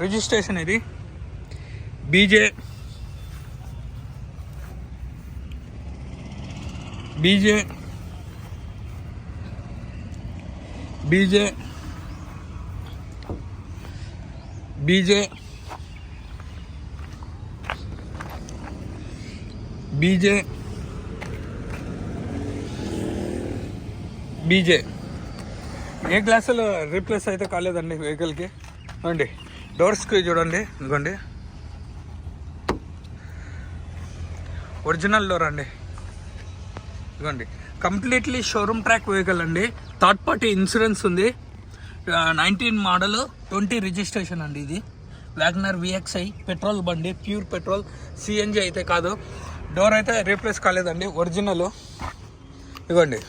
Registration ఇది బీజే బీజే బీజే బీజే బీజే బీజే ఏ గ్లాసులు replace అయితే కాలేదండి వెహికల్కి. అండి డోర్స్కి చూడండి, ఇదిగోండి ఒరిజినల్ డోర్ అండి. ఇదిగోండి కంప్లీట్లీ షోరూమ్ ట్రాక్ వెహికల్ అండి. థర్డ్ పార్టీ ఇన్సూరెన్స్ ఉంది. 19 మోడల్ 20 రిజిస్ట్రేషన్ అండి. ఇది వ్యాగనర్ VXI పెట్రోల్ బండి, ప్యూర్ పెట్రోల్, CNG అయితే కాదు. డోర్ అయితే రీప్లేస్ కాలేదండి, ఒరిజినల్. ఇదిగోండి